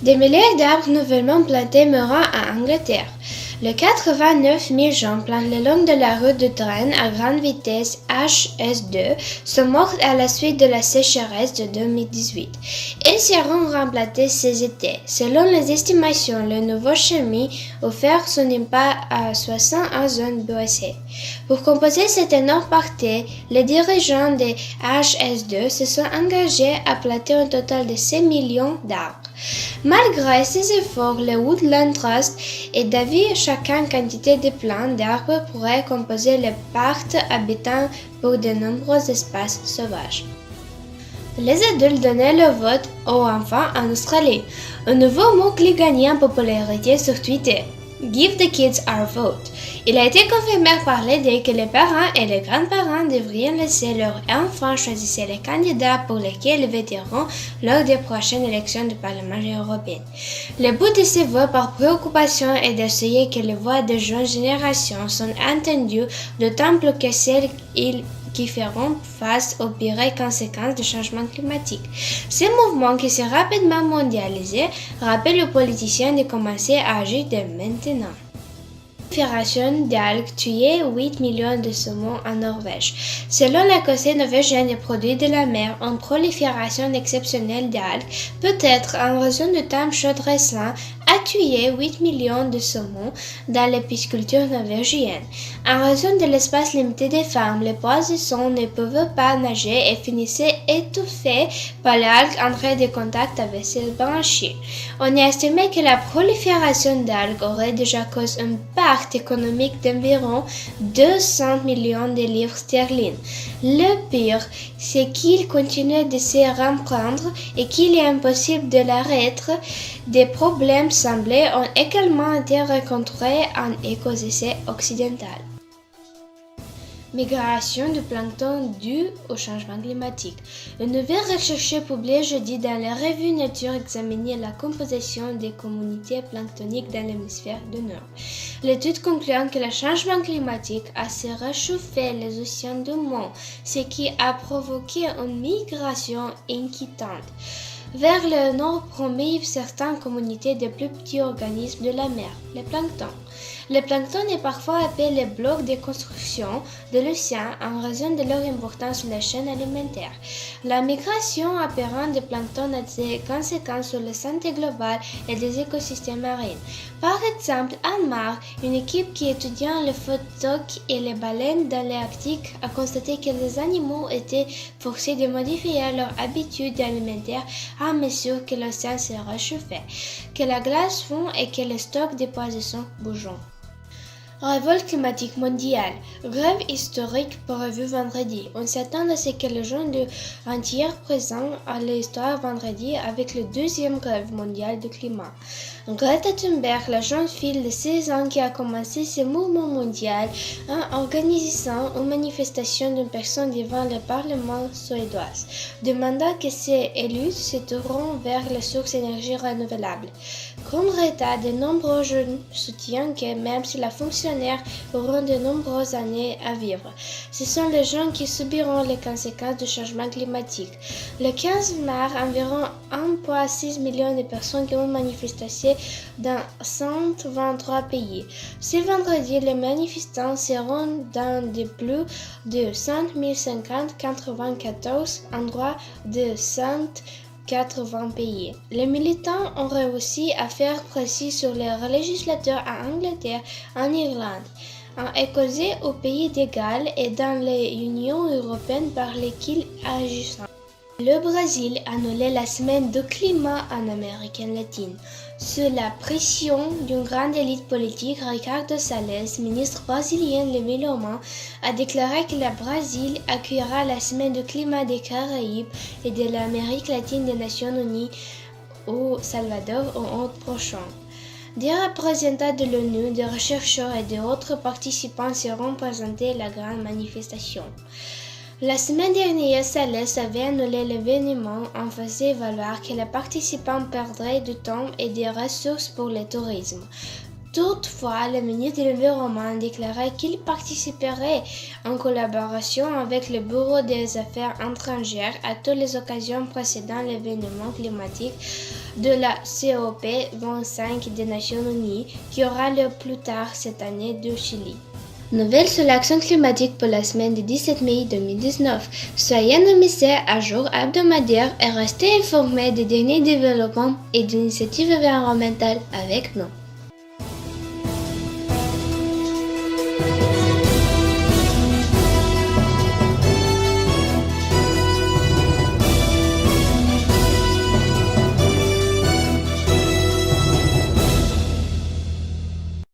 Des milliers d'arbres nouvellement plantés meurent en Angleterre. Les 89 000 gens plantés le long de la route de train à grande vitesse HS2 sont morts à la suite de la sécheresse de 2018. Ils seront remplacés cet été. Selon les estimations, le nouveau chemin offert son impact à 60 en zone boisée. Pour composer cette énorme partie, les dirigeants de HS2 se sont engagés à planter un total de 6 millions d'arbres. Malgré ces efforts, le Woodland Trust est d'avis chacune quantité de plants d'arbres pourrait composer le parc habitant pour de nombreux espaces sauvages. Les adultes donnaient le vote aux enfants en Australie. Un nouveau mot-clé gagnait en popularité sur Twitter. Give the kids our vote. Il a été confirmé par l'idée que les parents et les grands-parents devraient laisser leurs enfants choisir les candidats pour lesquels ils voteront lors des prochaines élections du Parlement européen. Le but de ces votes par préoccupation est d'essayer que les voix des jeunes générations soient entendues, d'autant plus que celles qui feront face aux pires conséquences du changement climatique. Ce mouvement qui s'est rapidement mondialisé rappelle aux politiciens de commencer à agir dès maintenant. La prolifération d'algues tuait 8 millions de saumons en Norvège. Selon le Conseil norvégien des produits de la mer, une prolifération exceptionnelle d'algues, peut-être en raison du temps chaud récent, a tué 8 millions de saumons dans la pisciculture norvégienne. En raison de l'espace limité des femmes, les poissons ne pouvaient pas nager et finissaient étouffés par les algues entrées en contact avec ces branchies. On a estimé que la prolifération d'algues aurait déjà causé un impact économique d'environ 200 millions de livres sterling. Le pire, c'est qu'il continue de se reprendre et qu'il est impossible de l'arrêter. Des problèmes semblables ont également été rencontrés en Écosse occidentale. Migration du plancton due au changement climatique. Une nouvelle recherche publiée jeudi dans la revue Nature examinait la composition des communautés planctoniques dans l'hémisphère du Nord. L'étude concluant que le changement climatique a réchauffé les océans du monde, ce qui a provoqué une migration inquiétante. Vers le nord promeuvent certaines communautés de plus petits organismes de la mer, les planctons. Le plancton est parfois appelé le bloc de construction de l'océan en raison de leur importance sur la chaîne alimentaire. La migration apparente de plancton a des conséquences sur la santé globale et des écosystèmes marins. Par exemple, en mars, une équipe qui étudie les phoques et les baleines dans l'Arctique a constaté que les animaux étaient forcés de modifier leurs habitudes alimentaires à mesure que l'océan se réchauffait, que la glace fond et que les stocks de poissons bougent. Révolte climatique mondiale. Grève historique prévue vendredi. On s'attend à ce que les gens du entier présents à l'histoire vendredi avec la deuxième grève mondiale du climat. Greta Thunberg, la jeune fille de 16 ans qui a commencé ce mouvement mondial en organisant une manifestation d'une personne devant le Parlement suédois, demandant que ses élus se tournent vers les sources d'énergie renouvelables. Comme Greta, de nombreux jeunes soutiennent que même si la fonctionnaire auront de nombreuses années à vivre, ce sont les gens qui subiront les conséquences du changement climatique. Le 15 mars, environ 1,6 million de personnes qui ont manifesté dans 123 pays. Ce vendredi, les manifestants seront dans de plus de 100 94 endroits de 180 pays. Les militants ont réussi à faire pression sur les législateurs en Angleterre, en Irlande, en Écosse, au Pays de Galles et dans l'Union européenne par lesquels agissent. Le Brésil a annulé la semaine du climat en Amérique latine. Sous la pression d'une grande élite politique, Ricardo Salles, ministre brésilien de l'environnement, a déclaré que le Brésil accueillera la semaine du climat des Caraïbes et de l'Amérique latine des Nations Unies au Salvador au août prochain. Des représentants de l'ONU, des chercheurs et d'autres participants seront présentés à la grande manifestation. La semaine dernière, Salles avait annulé l'événement en faisant valoir que les participants perdraient du temps et des ressources pour le tourisme. Toutefois, le ministre de l'Environnement a déclaré qu'il participerait en collaboration avec le Bureau des Affaires étrangères à toutes les occasions précédant l'événement climatique de la COP25 des Nations Unies qui aura lieu plus tard cette année au Chili. Nouvelle sur l'action climatique pour la semaine du 17 mai 2019. Soyez nommés à jour hebdomadaire et restez informés des derniers développements et d'initiatives environnementales avec nous.